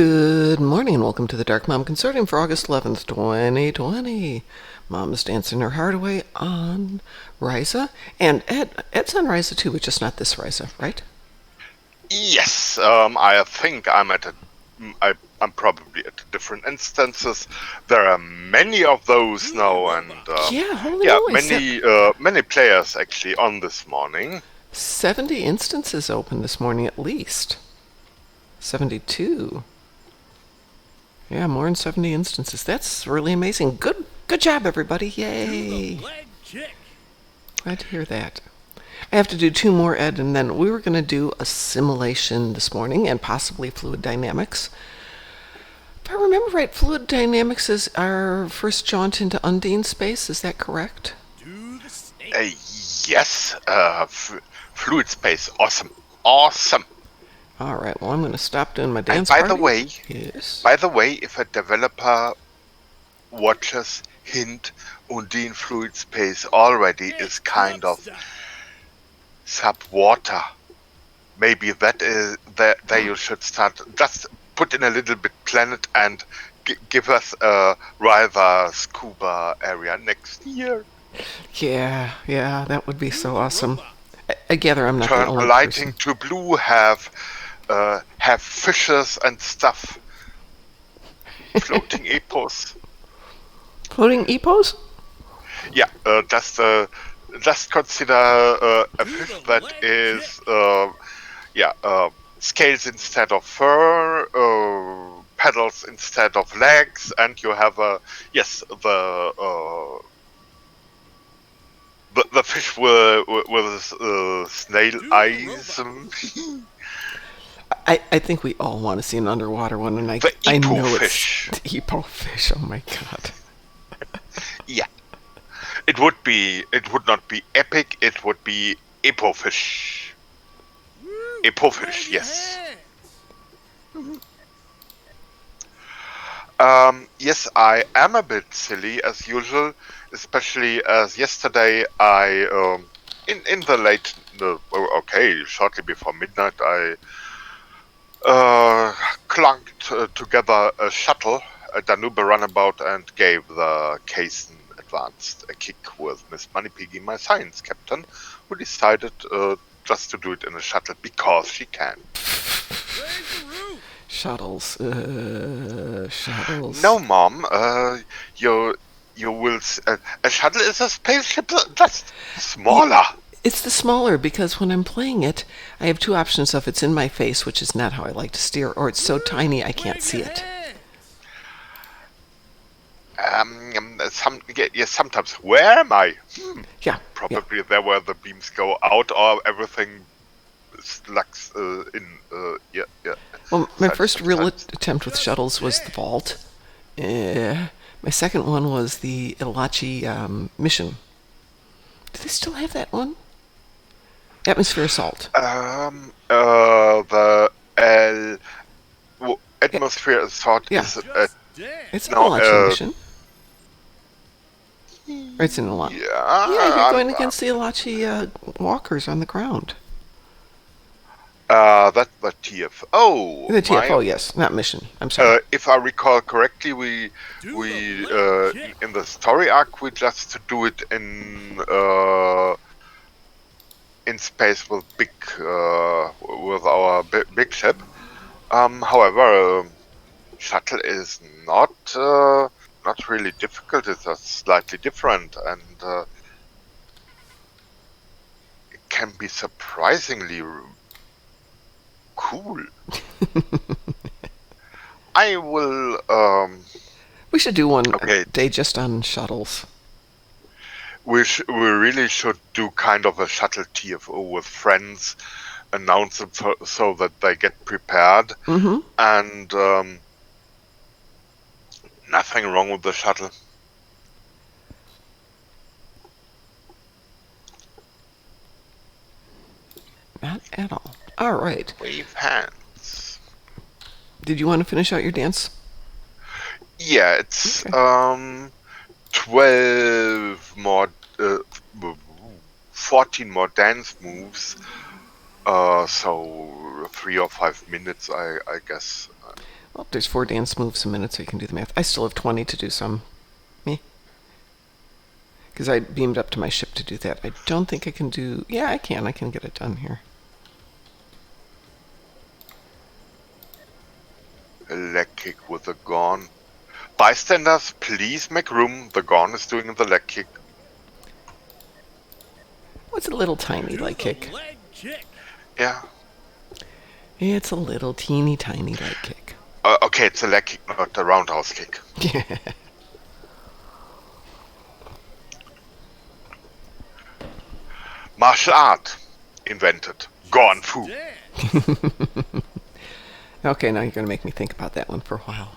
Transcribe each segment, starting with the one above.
Good morning and welcome to the Darkmom Consortium for August 11th, 2020. Mom is dancing her heart away on Ryza. And Ed's on Ryza too, but just not this Ryza, right? Yes, I think I'm probably at different instances. There are many of those now, and Holy moly. many players actually on this morning. 70 instances open this morning at least. 72. Yeah, more than 70 instances. That's really amazing. Good job, everybody. Yay. Glad to hear that. I have to do two more, Ed, and then we were going to do Assimilation this morning and possibly Fluid Dynamics. If I remember right, Fluid Dynamics is our first jaunt into Undine space. Is that correct? Yes, fluid space, awesome. All right, well, I'm going to stop doing my dance And party. by the way, if a developer watches hint Undine fluid space already is kind of sub-water, maybe that is there you should start. Just put in a little bit planet and give us a rather scuba area next year. Yeah, that would be so awesome. I gather I'm not Turn the only lighting person. to blue, have fishes and stuff. Floating epos. Floating epos? Yeah, just consider a fish that is scales instead of fur, pedals instead of legs, and you have the fish with snail eyes. I think we all want to see an underwater one, and I know fish. It's the Epo fish. Oh my god. Yeah, it would not be epic. It would be Epo fish. Epo fish, yes. Yes, I am a bit silly as usual, especially as yesterday I in the late shortly before midnight I clunked together a shuttle, a Danube runabout, and gave the Kaysen Advanced a kick with Miss Moneypiggy, my science captain, who decided just to do it in a shuttle because she can. Shuttles. No, Mom. You will. A shuttle is a spaceship, just smaller. It's the smaller because when I'm playing it, I have two options of it's in my face, which is not how I like to steer, or it's so tiny I can't see it. Sometimes. Where am I? Yeah. Probably there where the beams go out or everything slugs in. Well, my first real attempt with shuttles was the Vault. My second one was the Ilachi mission. Do they still have that one? Atmosphere Assault. The Atmosphere Assault is it's an Ilachi mission. Or it's an Ilachi. Yeah, you're going against the Ilachi walkers on the ground. That's the TFO. The TFO, yes, not mission. I'm sorry. If I recall correctly, we in the story arc we just do it in space with with our big ship. However, shuttle is not really difficult. It's just slightly different, and it can be surprisingly cool. I will. We should do one day just on shuttles. We really should do kind of a shuttle TFO with friends, announce them so that they get prepared, and nothing wrong with the shuttle. Not at all. All right. Wave hands. Did you want to finish out your dance? Yeah, it's 12 more, 14 more dance moves. So 3 or 5 minutes, I guess. Well, there's 4 dance moves a minute, so you can do the math. I still have 20 to do some. Me. Because I beamed up to my ship to do that. I don't think I can do... Yeah, I can. I can get it done here. A leg kick with a Gorn. Bystanders, please make room. The Gorn is doing the leg kick. What's a little tiny leg kick? Yeah. It's a little teeny tiny leg kick. Okay, it's a leg kick, not a roundhouse kick. Yeah. Martial art invented. Gorn Fu. Okay, now you're going to make me think about that one for a while.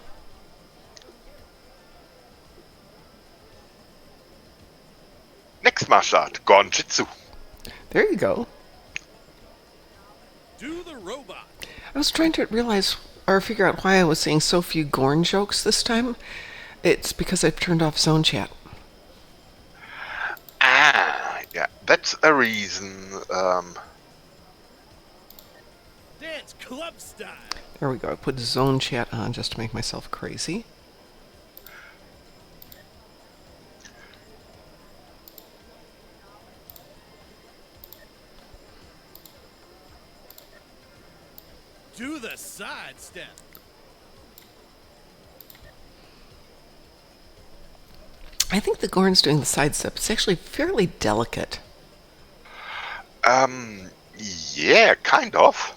Next martial art, Gorn Jitsu. There you go. Do the robot. I was trying to realize or figure out why I was saying so few Gorn jokes this time. It's because I've turned off zone chat. Ah, yeah, that's a reason. Dance club style. There we go. I put zone chat on just to make myself crazy. Do the side step. I think the Gorn's doing the side step. It's actually fairly delicate. Yeah, kind of.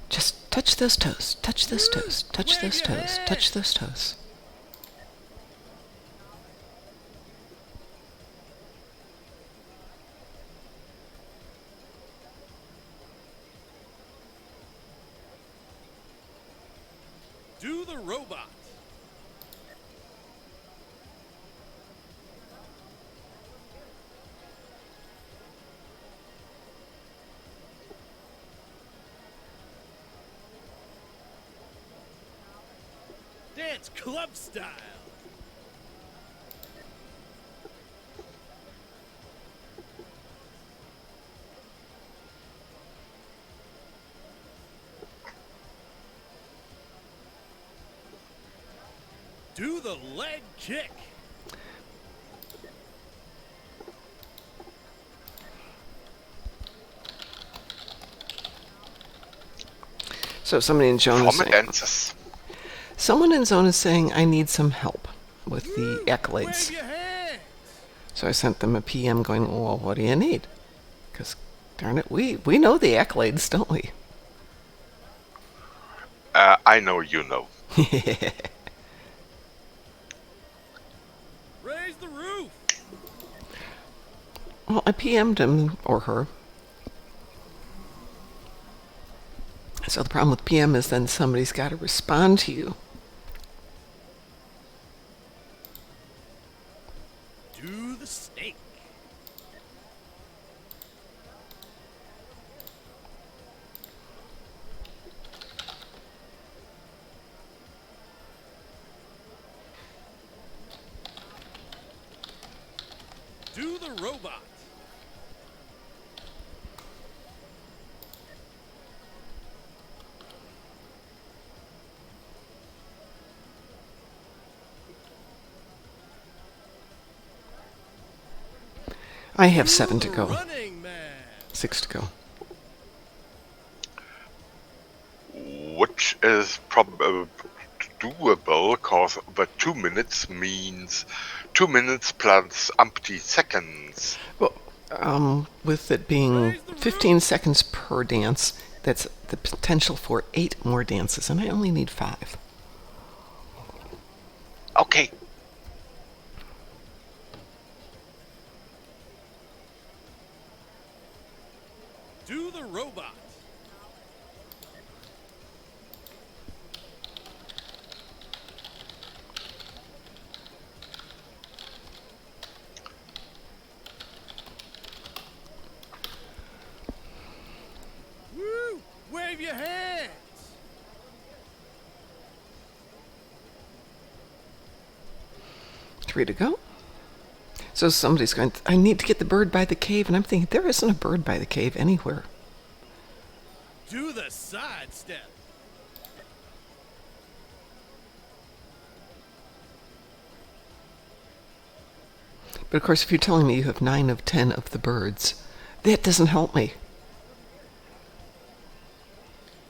Just touch those toes, touch those toes, touch those toes, touch those toes. Do the robot. Dance club style. Do the leg kick. So somebody in Zone is saying, Dances. someone in Zone is saying, I need some help with the accolades. Wave your hands. So I sent them a PM going, well, what do you need? Because, darn it, we know the accolades, don't we? I know you know. Raise the roof. Well, I PM'd him or her. So the problem with PM is then somebody's got to respond to you. Do the snake. Do the robot. I have 7 to go. Running man. 6 to go. Which is probably doable, because the 2 minutes means 2 minutes plus umpty seconds. Well, with it being 15 seconds per dance, that's the potential for 8 more dances, and I only need 5. Okay. Do the robot. Woo! Wave your hands. 3 to go. So somebody's going, I need to get the bird by the cave, and I'm thinking, there isn't a bird by the cave anywhere. Do the side step. But of course, if you're telling me you have 9 of 10 of the birds, that doesn't help me.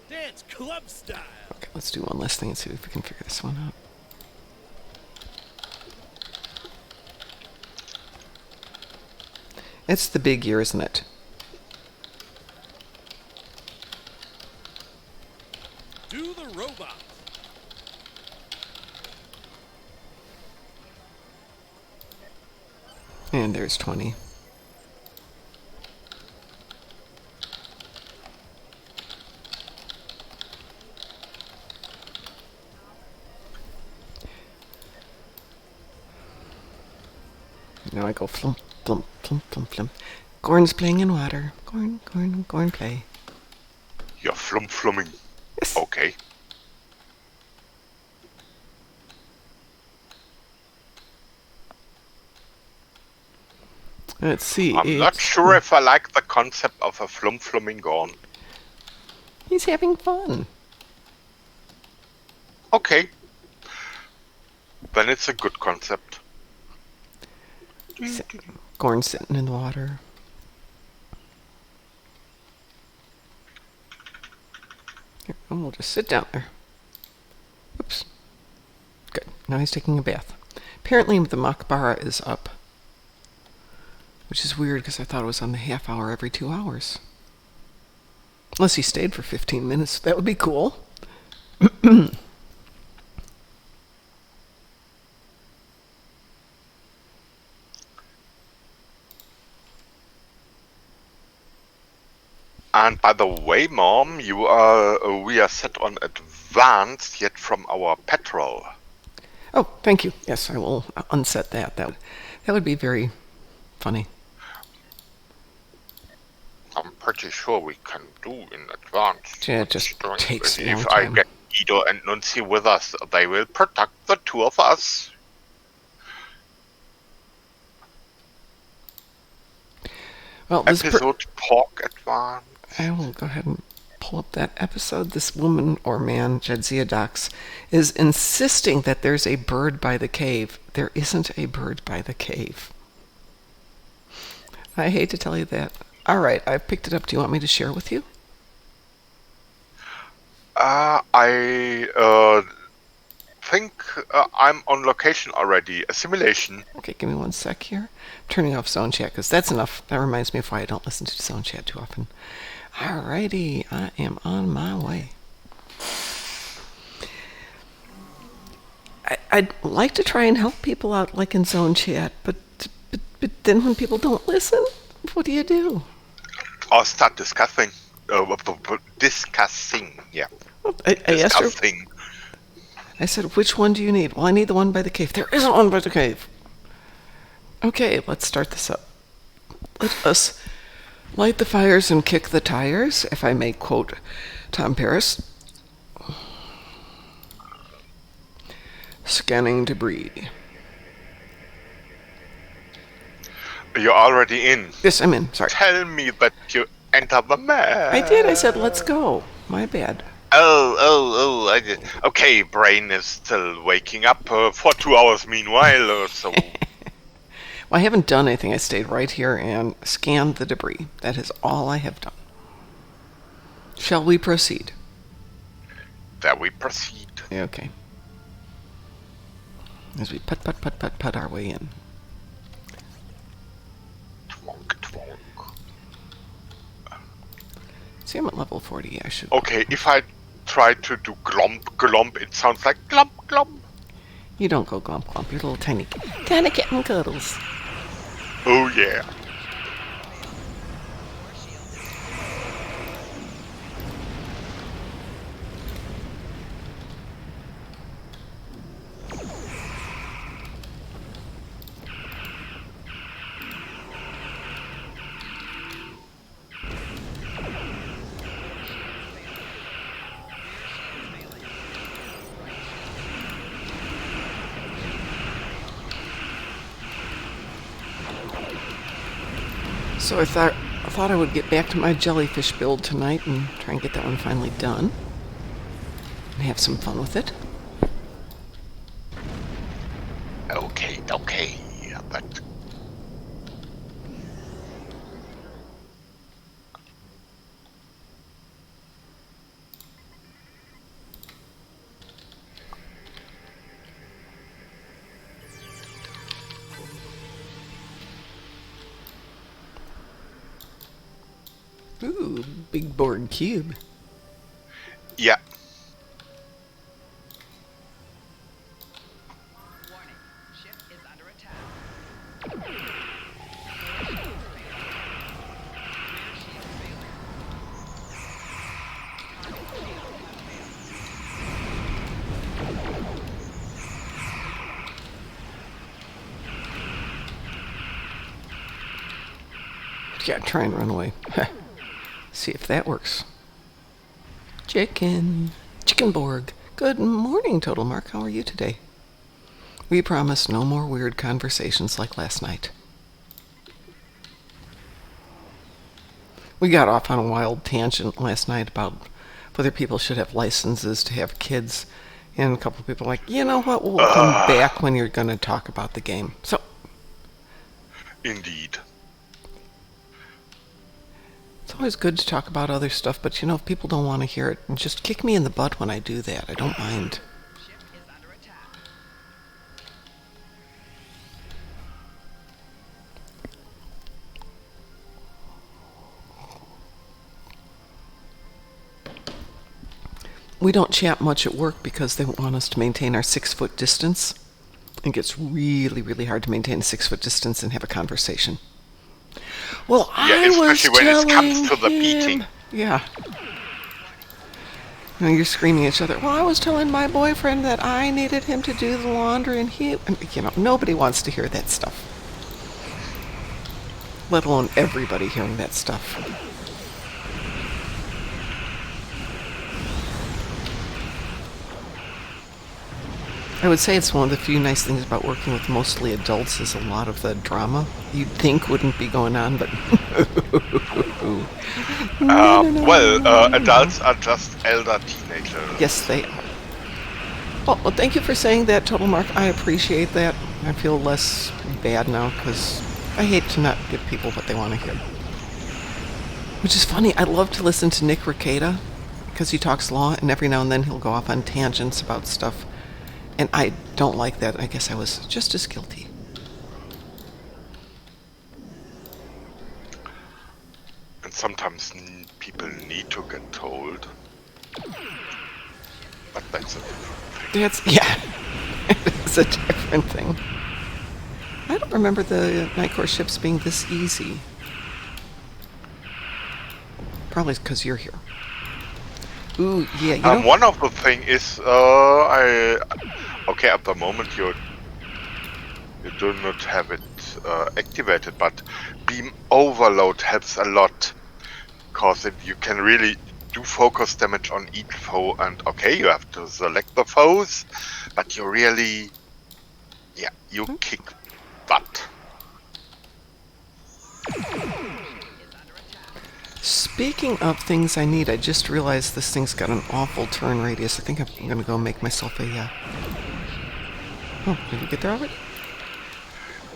Dance club style. Okay, let's do one last thing and see if we can figure this one out. It's the big year, isn't it? Do the robot. And there's 20. Now I go flump, flump, flump, flump, flump. Gorn's playing in water. Gorn, play. You're flumming. Yes. Okay. Let's see. I'm not sure if I like the concept of a flumming gone. He's having fun. Okay. Then it's a good concept. Gorn's sitting in the water. Here, and we'll just sit down there. Oops. Good. Now he's taking a bath. Apparently the Makbara is up. Which is weird because I thought it was on the half hour every 2 hours. Unless he stayed for 15 minutes. That would be cool. And by the way, Mom, we are set on advanced yet from our petrol. Oh, thank you. Yes, I will unset that. That would be very funny. I'm pretty sure we can do in advance. Yeah, it just takes a long If time. I get Guido and Nunzi with us, they will protect the two of us. Well, this Episode Pork Advance. I will go ahead and pull up that episode. This woman or man, Jadzia Dox, is insisting that there's a bird by the cave. There isn't a bird by the cave. I hate to tell you that. All right, I've picked it up. Do you want me to share with you? I think I'm on location already. Assimilation. Okay, give me 1 sec here. I'm turning off zone chat because that's enough. That reminds me of why I don't listen to zone chat too often. Alrighty, I am on my way. I'd like to try and help people out like in zone chat, but then when people don't listen, what do you do? Or start discussing. Discussing, yeah. Well, I asked her, Discussing. I said, which one do you need? Well, I need the one by the cave. There isn't one by the cave. Okay, let's start this up. Let us light the fires and kick the tires, if I may quote Tom Paris. Scanning debris. You're already in. Yes, I'm in. Sorry. Tell me that you enter the map. I did. I said, let's go. My bad. Oh, I did. Okay, brain is still waking up for 2 hours meanwhile or so. Well, I haven't done anything. I stayed right here and scanned the debris. That is all I have done. Shall we proceed? There we proceed. Okay. As we put our way in. Twonk, twonk. See, I'm at level 40. I should... Okay, if I try to do glomp, it sounds like glomp. You don't go glomp. You're a little tiny kitten cuddles. Oh yeah. So I thought I would get back to my jellyfish build tonight and try and get that one finally done. And have some fun with it. Okay. But Ooh, big board cube. Yeah. Warning. Ship is under attack. Rear shield failing. Target shield has Yeah, try and run away. See if that works. Chicken Borg. Good morning, Total Mark. How are you today? We promise no more weird conversations like last night. We got off on a wild tangent last night about whether people should have licenses to have kids. And a couple of people were like, you know what, we'll come back when you're going to talk about the game. So, Indeed. it's always good to talk about other stuff, but you know, if people don't want to hear it, just kick me in the butt when I do that. I don't mind. Ship is under attack. We don't chat much at work because they want us to maintain our 6-foot distance. It gets really, really hard to maintain a 6-foot distance and have a conversation. Well, Yeah, I was especially when it comes telling to the him... beating. Yeah. You know, you're screaming at each other. Well, I was telling my boyfriend that I needed him to do the laundry, and he... You know, nobody wants to hear that stuff. Let alone everybody hearing that stuff. I would say it's one of the few nice things about working with mostly adults is a lot of the drama you'd think wouldn't be going on, but... Adults are just elder teenagers. Yes, they are. Well, thank you for saying that, Total Mark. I appreciate that. I feel less bad now, because I hate to not give people what they want to hear. Which is funny. I love to listen to Nick Ricada, because he talks law, and every now and then he'll go off on tangents about stuff. And I don't like that. I guess I was just as guilty. And sometimes people need to get told. But that's a different thing. Yeah. It's a different thing. I don't remember the Night Core ships being this easy. Probably because you're here. Ooh, yeah, you know... One of the thing is, okay, at the moment you do not have it activated, but beam overload helps a lot, because you can really do focus damage on each foe, and okay, you have to select the foes, but you really, yeah, you kick butt. Speaking of things I need, I just realized this thing's got an awful turn radius. I think I'm going to go make myself a... Oh, did we get there already?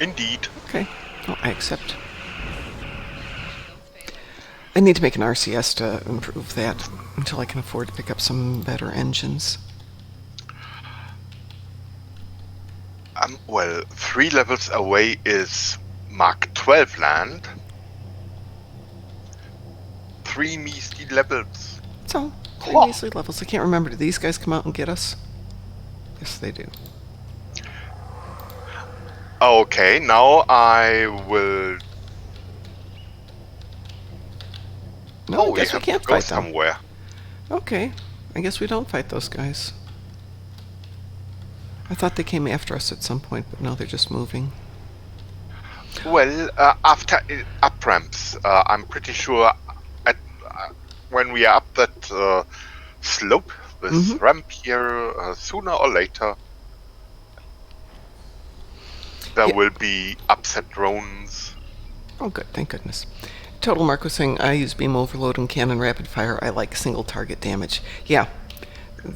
Indeed. Okay. Oh, I accept. I need to make an RCS to improve that until I can afford to pick up some better engines. Well, 3 levels away is Mark 12 land. 3 measly levels. So, 3 measly levels. I can't remember. Do these guys come out and get us? Yes, they do. Okay, now I will... No, I guess we can't go fight them. somewhere. Okay. I guess we don't fight those guys. I thought they came after us at some point, but no, they're just moving. Well, after up ramps, I'm pretty sure when we are up that slope, this ramp here, sooner or later, there will be upset drones. Oh, good. Thank goodness. Total Mark was saying, I use beam overload and cannon rapid fire. I like single target damage. Yeah.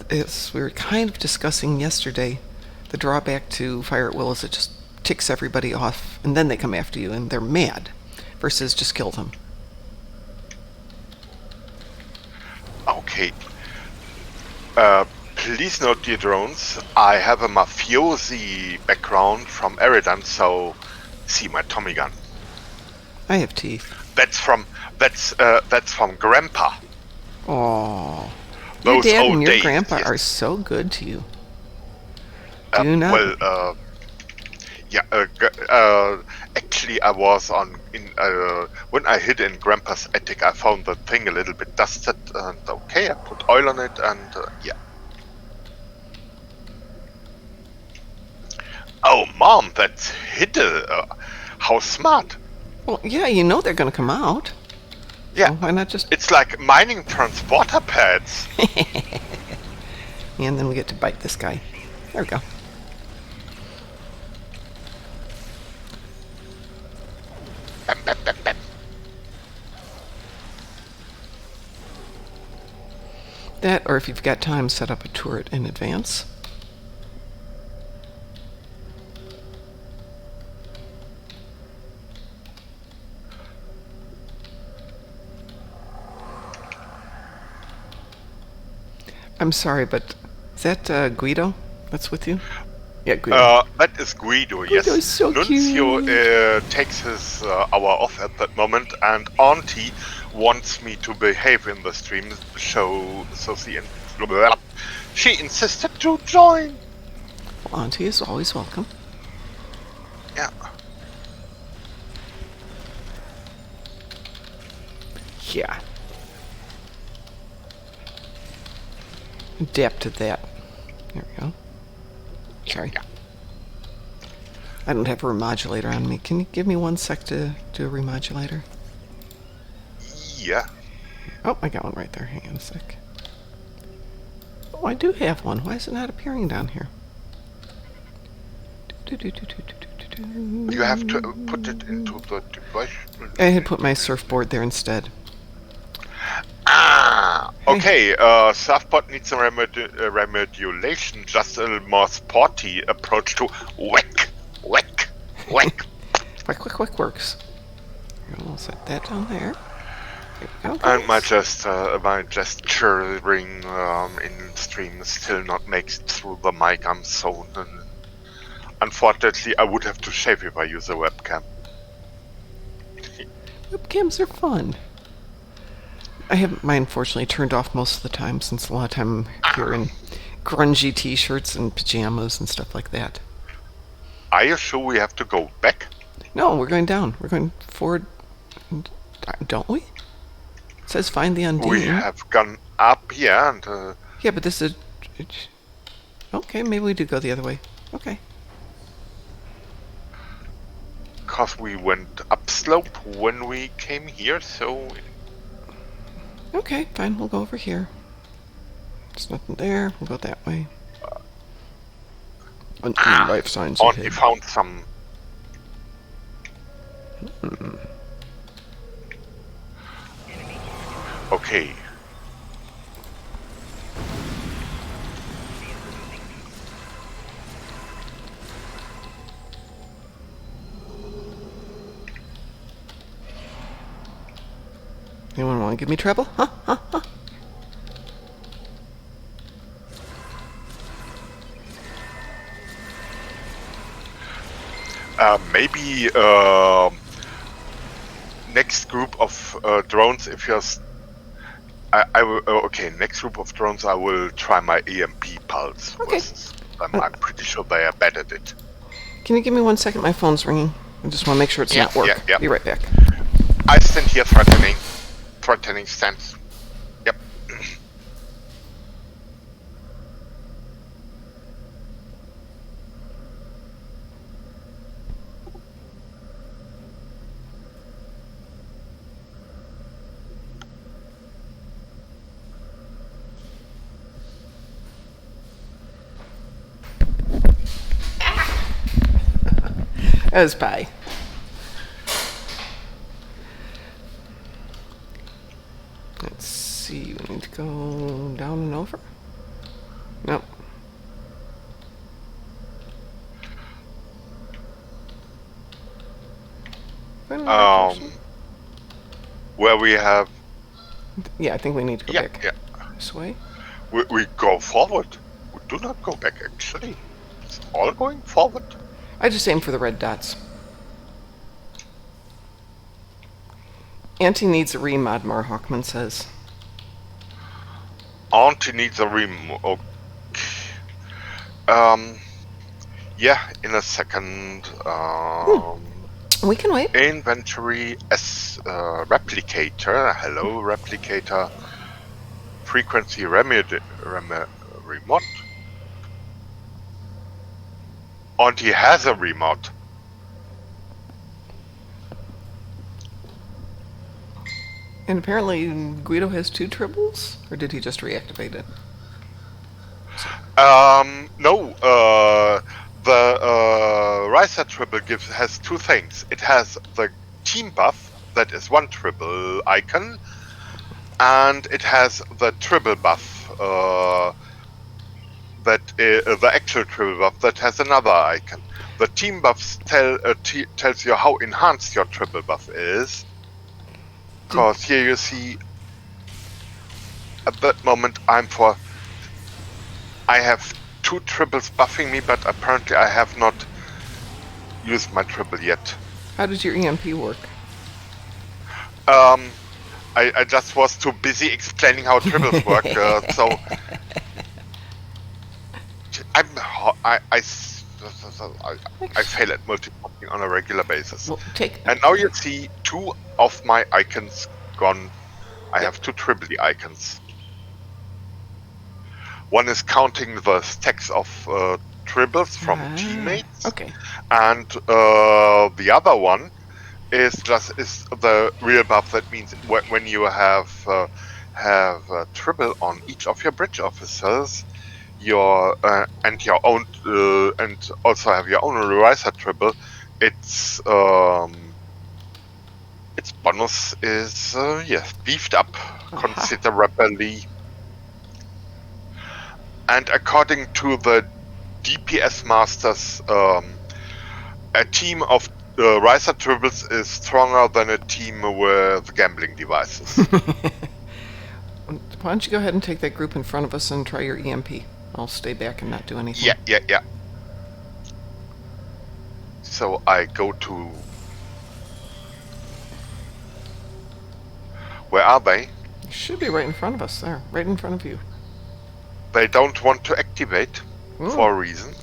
As we were kind of discussing yesterday, the drawback to fire at will is it just ticks everybody off, and then they come after you, and they're mad, versus just kill them. Okay. Please note, dear drones, I have a mafiosi background from Eridan, so see my Tommy gun. I have teeth. That's from Grandpa. Oh, your Those dad old and your days, grandpa yes. are so good to you. Do not. Well, yeah. Actually, I was when I hid in Grandpa's attic. I found the thing a little bit dusted, and okay, I put oil on it, and yeah. Oh, Mom, that's hidden. How smart. Well, yeah, you know they're going to come out. Yeah. So why not just... It's like mining transporter pads. And then we get to bite this guy. There we go. Bam, bam, bam, bam. That, or if you've got time, set up a turret in advance. I'm sorry, but is that Guido that's with you? Yeah, Guido. That is Guido, yes. Guido's so Nunzio takes his hour off at that moment, and Auntie wants me to behave in the stream, so she insisted to join. Well, Auntie is always welcome. Yeah. Yeah. Adapt to that. There we go. Sorry. Yeah. I don't have a remodulator on me. Can you give me 1 sec to do a remodulator? Yeah. Oh, I got one right there. Hang on a sec. Oh, I do have one. Why is it not appearing down here? You have to put it into the device. I had put my surfboard there instead. Ah, okay. Surfboard needs a remodulation, just a little more sporty approach to whack, whack, whack. Quick works. We'll set that down there. There we go. And my gesturing in stream still not makes it through the mic. I'm so unfortunately, I would have to shave if I use a webcam. Webcams are fun. I have mine fortunately turned off most of the time, since a lot of time I'm here in grungy t-shirts and pajamas and stuff like that. Are you sure we have to go back? No, we're going down. We're going forward, don't we? It says find the Undine. We have gone up here, and Yeah, but this is... Okay, maybe we do go the other way. Okay. because we went upslope when we came here, so... Okay, fine, we'll go over here. There's nothing there, we'll go that way. Life signs Auntie ahead. found some... Okay. Anyone want to give me trouble? Huh? Huh? Huh? Maybe next group of drones, if you're... I will, okay, next group of drones I will try my EMP pulse. Okay. I'm pretty sure they are bad at it. Can you give me 1 second? My phone's ringing. I just want to make sure it's not work. Yeah. Be right back. I stand here threatening stance. Yep. That was pie. Let's see, we need to go down and over? Nope. Where we have... Yeah, I think we need to go back. Yeah. This way? We go forward. We do not go back, actually. It's all going forward. I just aim for the red dots. Auntie needs a remod, Mar Hawkman says. Auntie needs a okay. Yeah, in a second. We can wait. Inventory as replicator. Hello, replicator. Frequency remote. Auntie has a remote. And apparently Guido has 2 tribbles? Or did he just reactivate it? No, the Riser tribble has 2 things. It has the team buff, that is 1 tribble icon, and it has the tribble buff, the actual tribble buff that has another icon. The team buffs tells you how enhanced your tribble buff is. Because here you see, at that moment I have 2 tribbles buffing me, but apparently I have not used my tribble yet. How does your EMP work? I just was too busy explaining how tribbles work, so I fail at multitasking on a regular basis. Well, and now you see 2 of my icons gone. I have 2 tribble icons. One is counting the stacks of tribbles from teammates. Okay. And the other one is the real buff. That means when you have a tribble on each of your bridge officers, and your own and also have your own riser tribble, its bonus is beefed up considerably. And according to the DPS masters, a team of riser tribbles is stronger than a team with gambling devices. Why don't you go ahead and take that group in front of us and try your EMP? I'll stay back and not do anything. Yeah. So I go to... Where are they? They should be right in front of us there. Right in front of you. They don't want to activate for a reason.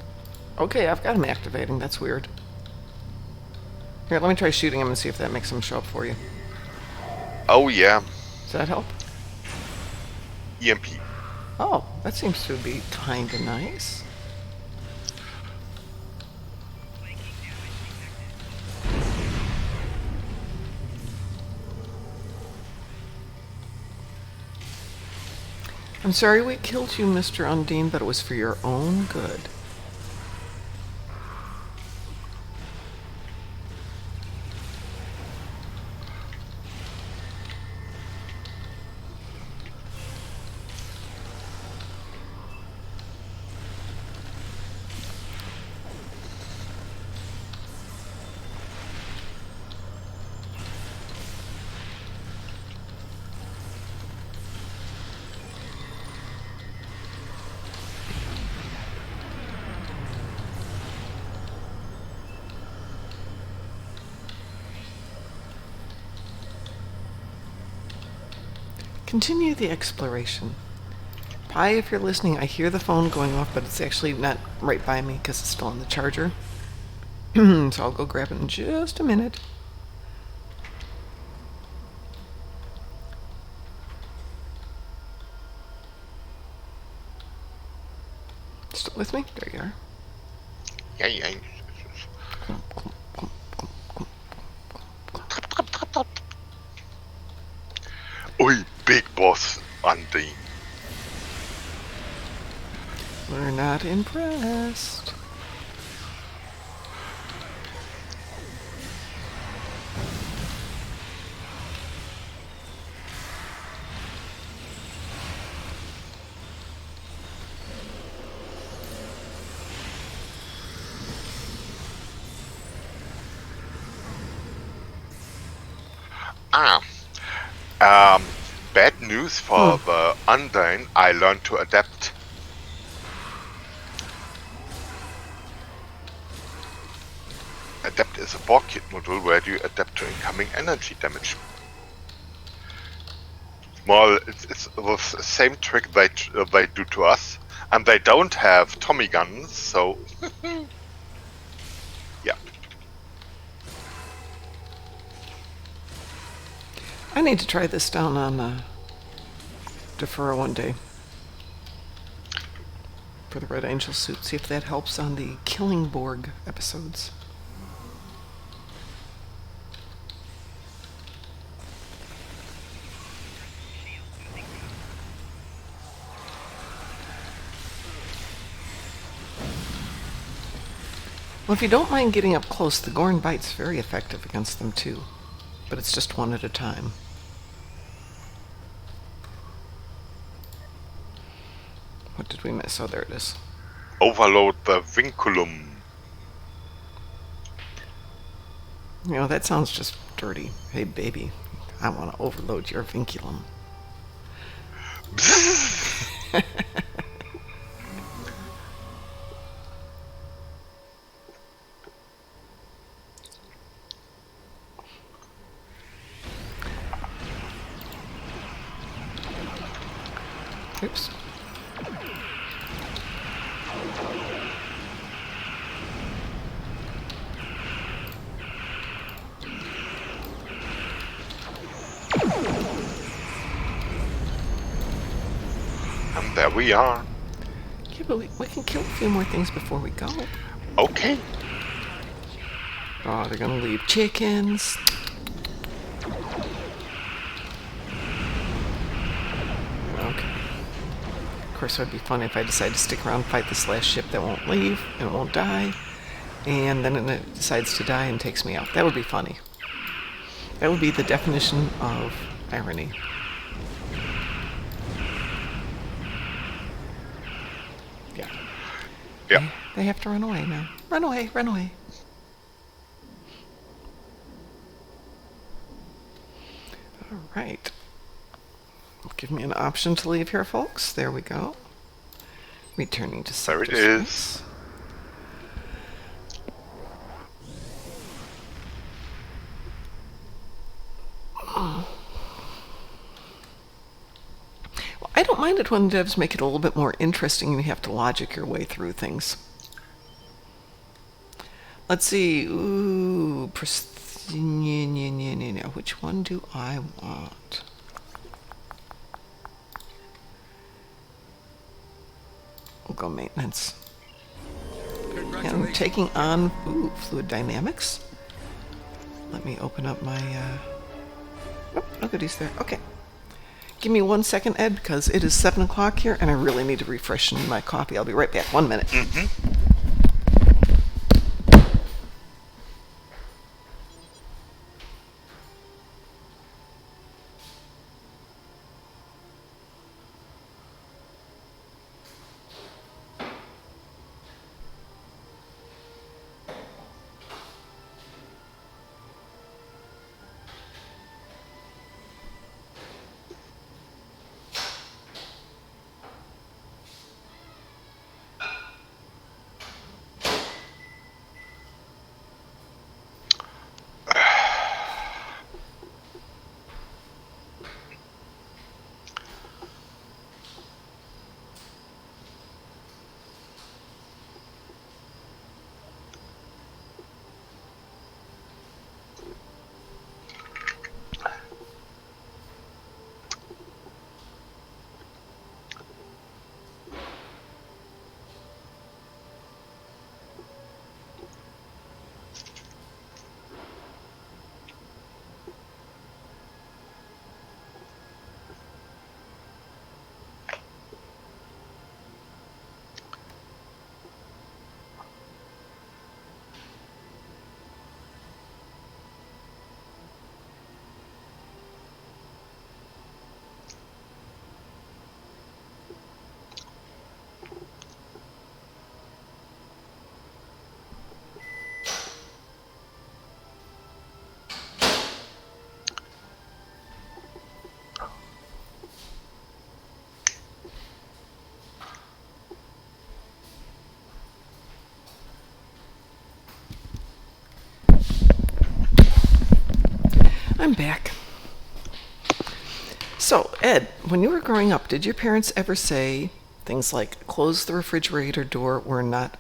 Okay, I've got them activating. That's weird. Here, let me try shooting them and see if that makes them show up for you. Oh, yeah. Does that help? EMP. Oh, that seems to be kind of nice. I'm sorry we killed you, Mr. Undine, but it was for your own good. Continue the exploration. Pi, if you're listening, I hear the phone going off, but it's actually not right by me because it's still on the charger. So I'll go grab it in just a minute. Still with me? There you are. Yeah. Oi, big boss, Andy. We're not impressed. Bad news for the Undyne. I learned to adapt. Adapt is a Borg kit module where you adapt to incoming energy damage. Well, it's the same trick they do to us, and they don't have Tommy guns, so yeah. I need to try this down on Deferra one day for the Red Angel suit. See if that helps on the Killing Borg episodes. Well, if you don't mind getting up close, the Gorn Bite's very effective against them too. But it's just one at a time. What did we miss? Oh, there it is. Overload the vinculum. You know, that sounds just dirty. Hey, baby, I want to overload your vinculum. Oops. And there we are. Yeah, but we can kill a few more things before we go. Okay. Oh, they're gonna leave chickens. Okay. Of course, it would be fun if I decide to stick around and fight this last ship that won't leave and won't die, and then it decides to die and takes me out. That would be funny. That would be the definition of irony. Yeah. Yeah. They have to run away now. Run away, run away. All right. Give me an option to leave here, folks. There we go. Returning to There it sector is. space. Well, I don't mind it when devs make it a little bit more interesting and you have to logic your way through things. Let's see. Ooh, which one do I want? We'll go maintenance. And I'm taking on fluid dynamics. Let me open up my oh, no goodies there. Okay. Give me 1 second, Ed, because it is 7 o'clock here and I really need to refresh my coffee. I'll be right back. 1 minute. I'm back. So, Ed, when you were growing up, did your parents ever say things like close the refrigerator door or not,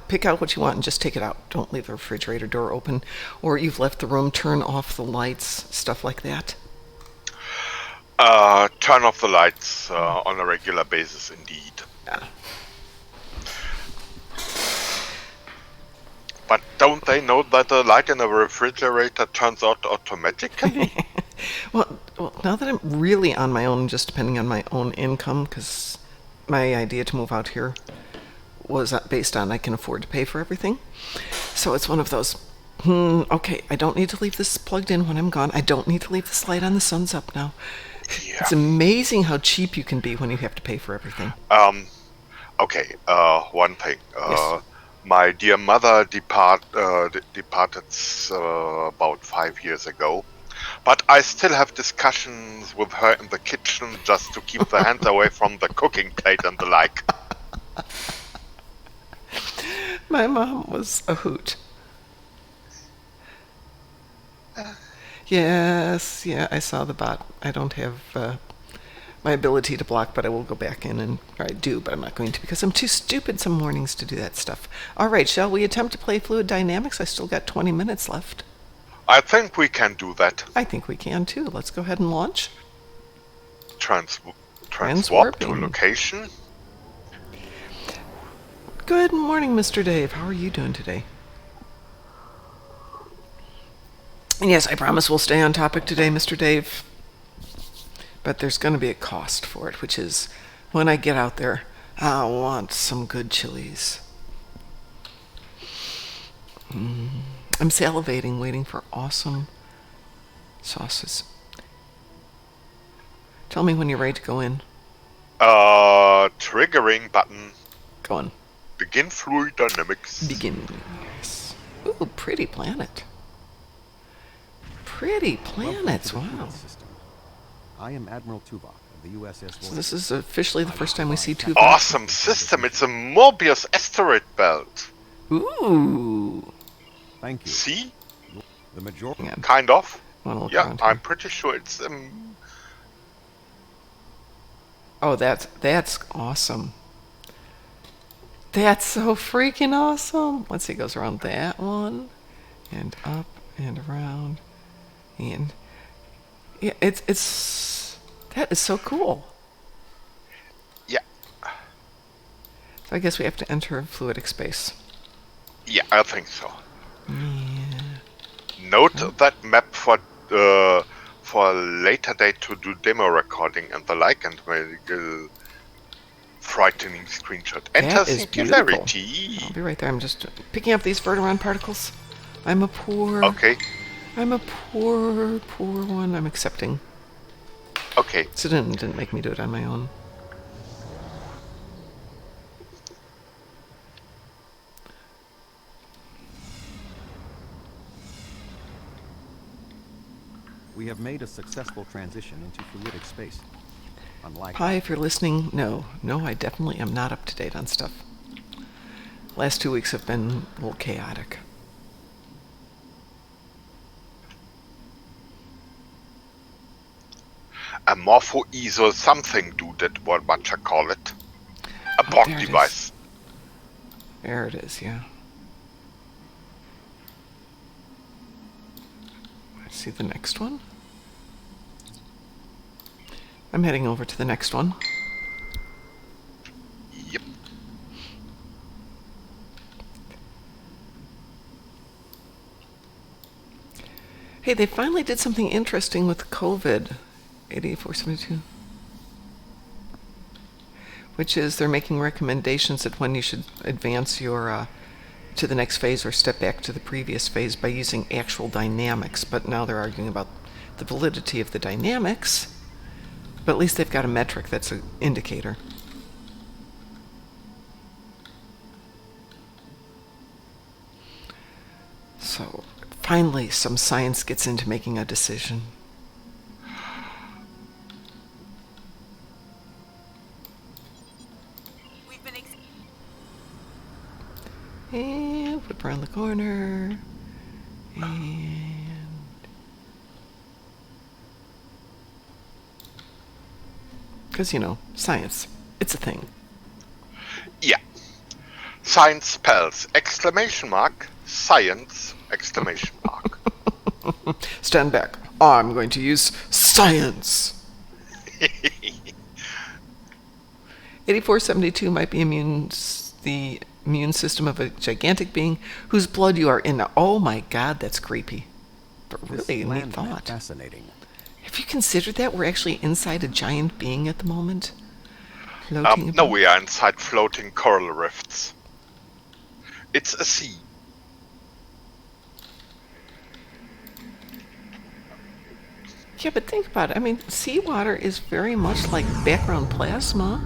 pick out what you want and just take it out. Don't leave the refrigerator door open. Or you've left the room, turn off the lights, stuff like that? Turn off the lights on a regular basis, indeed. Yeah. But don't they know that the light in a refrigerator turns out automatically? Well, now that I'm really on my own, just depending on my own income, because my idea to move out here was based on I can afford to pay for everything. So it's one of those, okay, I don't need to leave this plugged in when I'm gone. I don't need to leave this light on. The sun's up now. Yeah. It's amazing how cheap you can be when you have to pay for everything. Okay, one thing. Yes. My dear mother departed about 5 years ago. But I still have discussions with her in the kitchen just to keep the hands away from the cooking plate and the like. My mom was a hoot. Yes, yeah, I saw the bot. I don't have my ability to block, but I will go back in or I do, but I'm not going to because I'm too stupid some mornings to do that stuff. All right, shall we attempt to play Fluid Dynamics? I still got 20 minutes left. I think we can do that. I think we can too. Let's go ahead and launch. Transwarp to Transwarping. location. Good morning, Mr. Dave. How are you doing today? And yes, I promise we'll stay on topic today, Mr. Dave. But there's going to be a cost for it, which is when I get out there, I want some good chilies. I'm salivating, waiting for awesome sauces. Tell me when you're ready to go in. Triggering button. Go on. Begin fluid dynamics. Begin. Yes. Ooh, pretty planet. Pretty planets, wow. I am Admiral Tuvok of the USS. So this is officially the first time we see Tuvok. Awesome system. It's a Morbius asteroid belt. Ooh. Thank you. See? The majority. Yeah. Kind of. Wanna look Yeah, around here. I'm pretty sure it's Oh, that's awesome. That's so freaking awesome. Let's see, it goes around that one, and up and around, and yeah, it's that is so cool. Yeah. So I guess we have to enter fluidic space. Yeah, I think so. Yeah. Note that map for a later date to do demo recording and the like, and make a frightening screenshot. Enter That is beautiful. singularity. I'll be right there. I'm just picking up these Verteron particles. I'm a poor one. I'm accepting. Okay. So it didn't make me do it on my own. We have made a successful transition into fluidic space. Unlike Hi, if you're listening. No, I definitely am not up to date on stuff. Last 2 weeks have been a little chaotic. A morpho-easel something dude, what I call it. A Oh, Borg there it device. is. There it is, yeah. Let's see the next one. I'm heading over to the next one. Yep. Hey, they finally did something interesting with COVID. 8472. Which is they're making recommendations that when you should advance your to the next phase or step back to the previous phase by using actual dynamics. But now they're arguing about the validity of the dynamics. But at least they've got a metric that's an indicator. So finally some science gets into making a decision. And flip around the corner. And Because, science. It's a thing. Yeah. Science spells exclamation mark, science exclamation mark. Stand back. I'm going to use science. 8472 might be the immune system of a gigantic being whose blood you are in. Oh my god, that's creepy. But really, neat thought. Fascinating. Have you considered that we're actually inside a giant being at the moment? Floating No, we are inside floating coral rifts. It's a sea. Yeah, but think about it. I mean, seawater is very much like background plasma.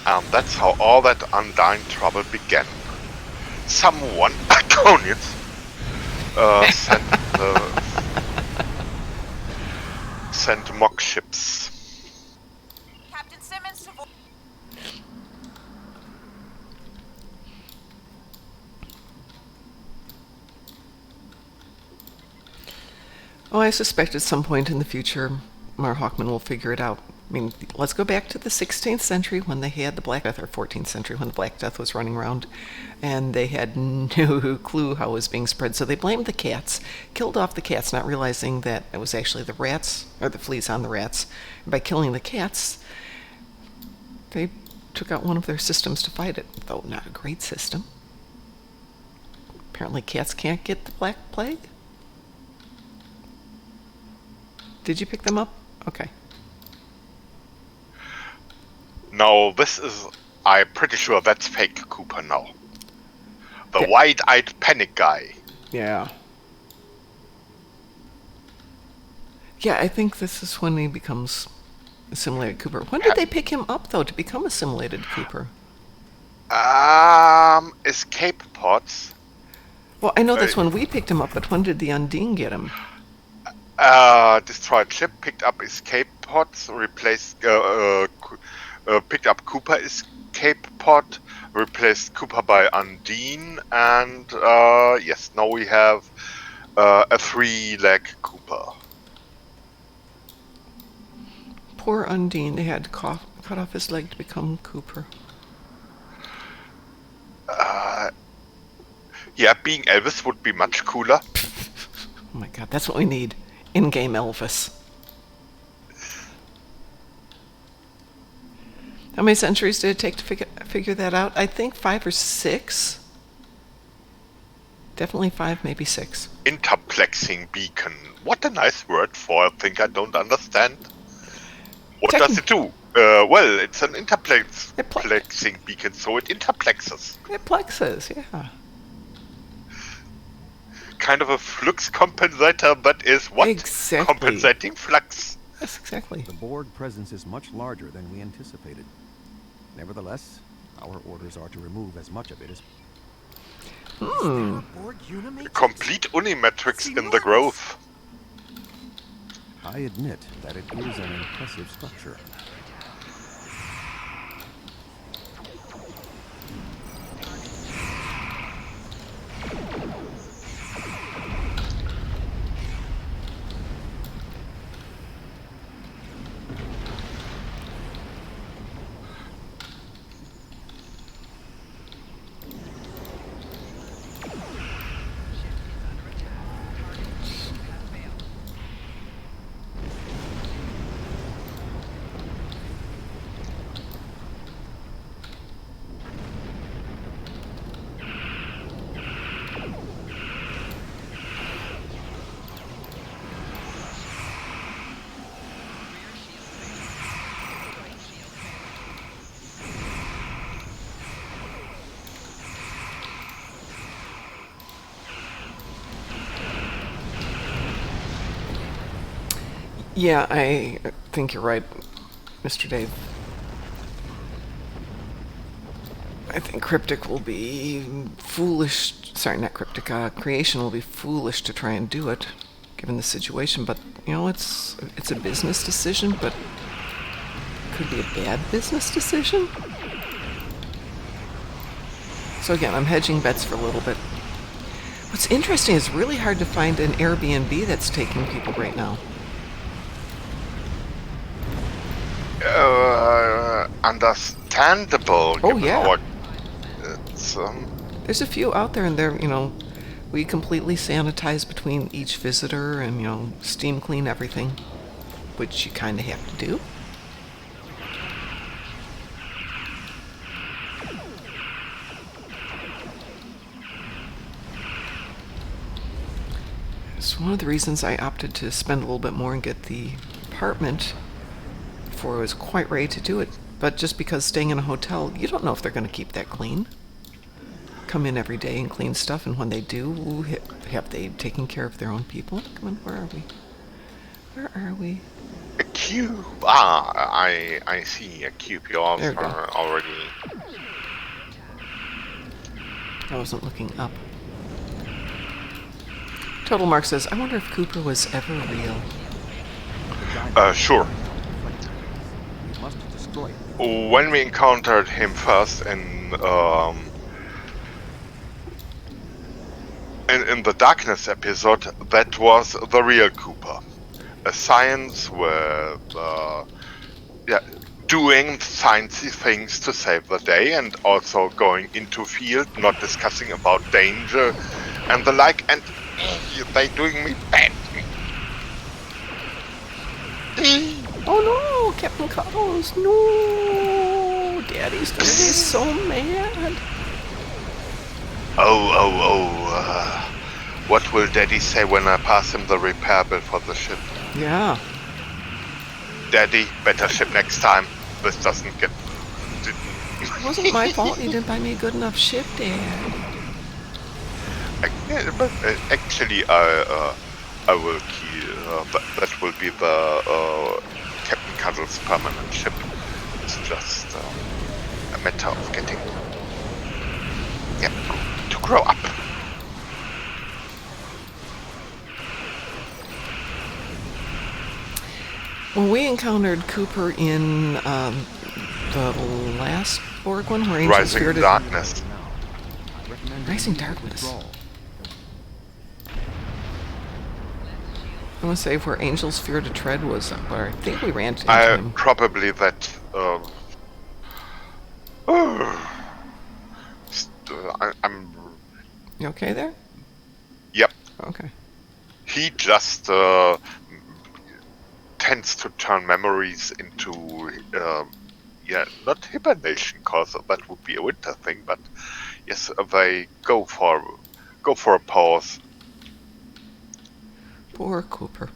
And that's how all that undying trouble began. Someone, Iconians, sent mock ships. Captain Simmons to Oh, I suspect at some point in the future, Mar Hawkman will figure it out. I mean, let's go back to the 16th century when they had the Black Death, or 14th century when the Black Death was running around, and they had no clue how it was being spread. So they blamed the cats, killed off the cats, not realizing that it was actually the rats, or the fleas on the rats. And by killing the cats, they took out one of their systems to fight it, though not a great system. Apparently cats can't get the Black Plague. Did you pick them up? Okay. No, this is... I'm pretty sure that's fake Cooper now. The wide-eyed panic guy. Yeah. Yeah, I think this is when he becomes assimilated Cooper. When did they pick him up, though, to become assimilated Cooper? Escape pods. Well, I know that's when we picked him up, but when did the Undine get him? Destroyed ship, picked up escape pods, replaced, picked up Cooper escape pod, replaced Cooper by Undine, and yes, now we have a 3-leg Cooper. Poor Undine, they had to cut off his leg to become Cooper. Yeah, being Elvis would be much cooler. Oh my god, that's what we need. In-game Elvis. How many centuries did it take to figure that out? I think 5 or 6. Definitely 5, maybe 6. Interplexing beacon. What a nice word for a thing I don't understand. What does it do? Well, it's an interplexing beacon, so it interplexes. It plexes, yeah. Kind of a flux compensator, but is what? Exactly. Compensating flux. Yes, exactly. The Borg presence is much larger than we anticipated. Nevertheless, our orders are to remove as much of it as... Complete Unimatrix in the growth. I admit that it is an impressive structure. Yeah, I think you're right, Mr. Dave. I think Cryptic will be foolish. Sorry, not Cryptic. Creation will be foolish to try and do it, given the situation. But it's a business decision, but could be a bad business decision. So again, I'm hedging bets for a little bit. What's interesting is really hard to find an Airbnb that's taking people right now. Understandable, Oh, given yeah. our... It's, There's a few out there, and they're, we completely sanitize between each visitor and, steam clean everything, which you kind of have to do. It's one of the reasons I opted to spend a little bit more and get the apartment before I was quite ready to do it. But just because staying in a hotel, you don't know if they're going to keep that clean. Come in every day and clean stuff, and when they do, have they taken care of their own people? Come on, where are we? Where are we? a cube. I see a cube. You also There we go. already... I wasn't looking up. Total Mark says, I wonder if Cooper was ever real. Sure. We must destroy it. When we encountered him first in the Darkness episode, that was the real Cooper. A science with doing sciencey things to save the day, and also going into field, not discussing about danger and the like, and they doing me bad. Oh no, Captain Cuddles, no! Daddy's gonna be so mad. What will Daddy say when I pass him the repair bill for the ship? Yeah. Daddy, better ship next time. This doesn't get... It wasn't my fault you didn't buy me a good enough ship, Dad. But actually, I will keep... that will be the Captain Cuddle's permanent ship. It's just a matter of getting... to grow up. Well, we encountered Cooper in the last Borg one where Angels Rising feared Darkness. Rising Darkness. I want to say where Angels Fear to Tread was where I think we ran into him. Probably that... I'm... You okay there? Yep. Okay. He just tends to turn memories into, not hibernation, cause that would be a winter thing, but yes, they go for a pause. Poor Cooper.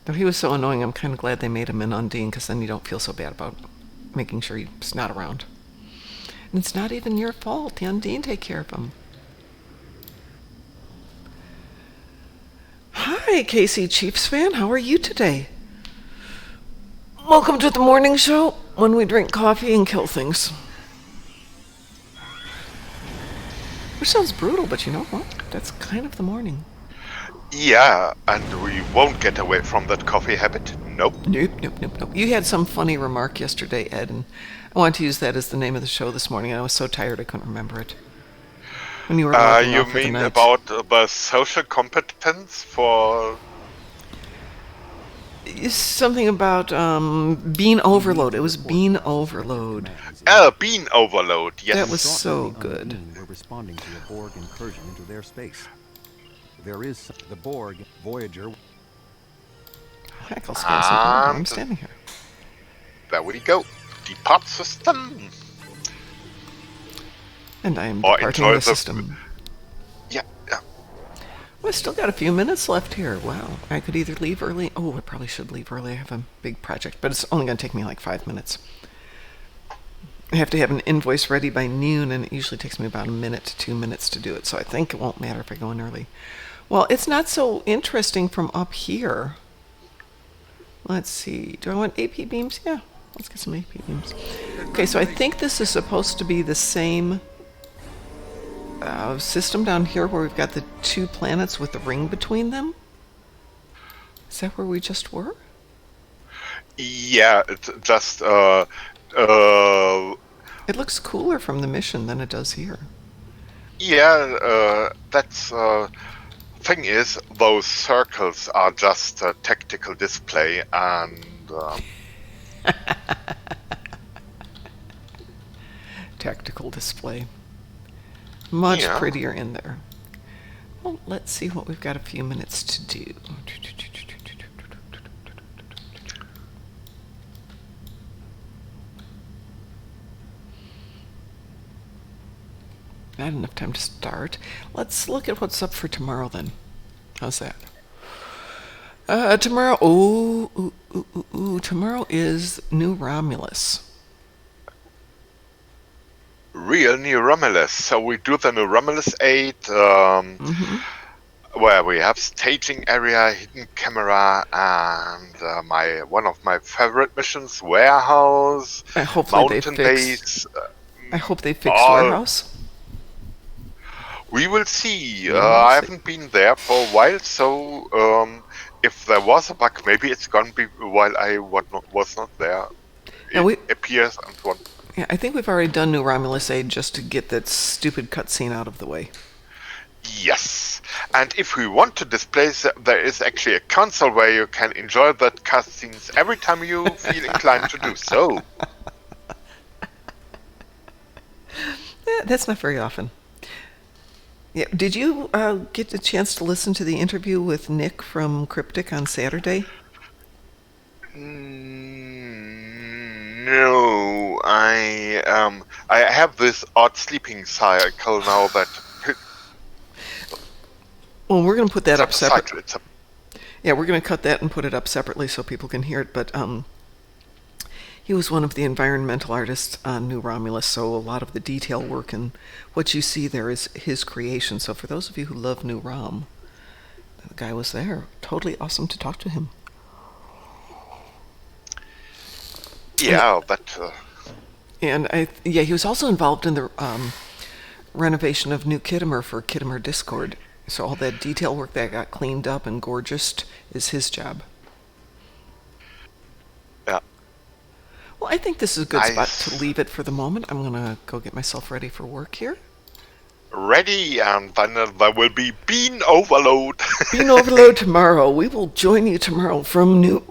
Though he was so annoying, I'm kind of glad they made him an Undine, because then you don't feel so bad about making sure he's not around. And it's not even your fault. The Undine take care of him. Hi, Casey Chiefs fan. How are you today? Welcome to the morning show, when we drink coffee and kill things. Which sounds brutal, but you know what? That's kind of the morning. Yeah, and we won't get away from that coffee habit. Nope. Nope. You had some funny remark yesterday, Ed, and I wanted to use that as the name of the show this morning, and I was so tired I couldn't remember it. When you were you mean about the social competence for... Something about bean overload. It was bean overload. Bean overload, yes. That was so good. We're responding to a Borg incursion into their space. There is the Borg Voyager. Heck, I'll scan something while I'm standing here. There we go. Depart system. And I am departing the system. Yeah. Well, I still got a few minutes left here. Wow. I could either leave early. Oh, I probably should leave early. I have a big project, but it's only going to take me like 5 minutes. I have to have an invoice ready by noon, and it usually takes me about a minute to 2 minutes to do it, so I think it won't matter if I go in early. Well, it's not so interesting from up here. Let's see. Do I want AP beams? Yeah. Let's get some AP beams. Okay, so I think this is supposed to be the same system down here where we've got the 2 planets with the ring between them. Is that where we just were? Yeah, it's just It looks cooler from the mission than it does here. Yeah, that's thing is, those circles are just a tactical display, and Tactical display. Much yeah. prettier in there. Well, let's see what we've got a few minutes to do. Not enough time to start. Let's look at what's up for tomorrow then. How's that? Tomorrow, tomorrow is New Romulus. Real New Romulus. So we do the New Romulus 8, where we have staging area, hidden camera, and one of my favorite missions, warehouse, mountain base. I hope they fixed warehouse. We will see. I haven't been there for a while, so if there was a bug, maybe it's gonna be while I was not there. It appears and one. Yeah, I think we've already done New Romulus Aid just to get that stupid cutscene out of the way. Yes, and if we want to display, there is actually a console where you can enjoy that cutscenes every time you feel inclined to do so. That's not very often. Yeah, did you get the chance to listen to the interview with Nick from Cryptic on Saturday? No, I have this odd sleeping cycle now that. Well, we're going to put that up separately. Yeah, we're going to cut that and put it up separately so people can hear it. But he was one of the environmental artists on New Romulus, so a lot of the detail work and what you see there is his creation. So for those of you who love New Rom, the guy was there. Totally awesome to talk to him. Yeah, And he was also involved in the renovation of New Kittimer for Kittimer Discord. So all that detail work that got cleaned up and gorgeous is his job. Yeah. Well, I think this is a good spot to leave it for the moment. I'm going to go get myself ready for work here. Ready, and then there will be Bean Overload. Bean Overload tomorrow. We will join you tomorrow from New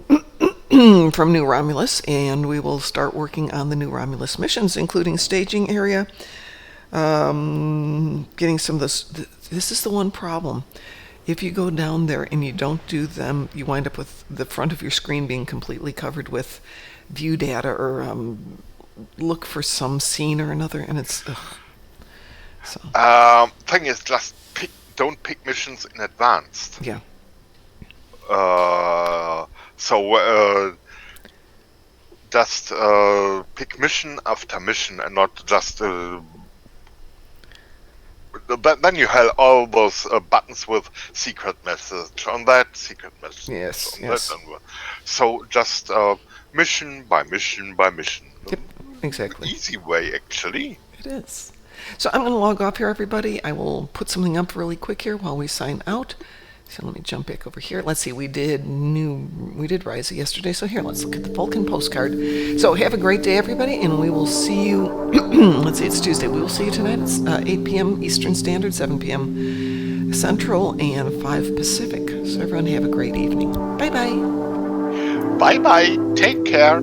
Romulus, and we will start working on the New Romulus missions, including staging area, getting some of this. This is the one problem. If you go down there and you don't do them, you wind up with the front of your screen being completely covered with view data or look for some scene or another, and it's so. Thing is, just don't pick missions in advance. Yeah. Just pick mission after mission and not just. Then you have all those buttons with secret message on that, secret message on that. So just mission by mission by mission. Yep, exactly. Easy way, actually. It is. So I'm going to log off here, everybody. I will put something up really quick here while we sign out. So let me jump back over here. Let's see, we did Ryza yesterday. So here, let's look at the Vulcan postcard. So have a great day, everybody, and we will see you. Let's see, it's Tuesday. We will see you tonight. It's 8 p.m. Eastern Standard, 7 p.m. Central, and 5 Pacific. So everyone have a great evening. Bye-bye. Bye-bye. Take care.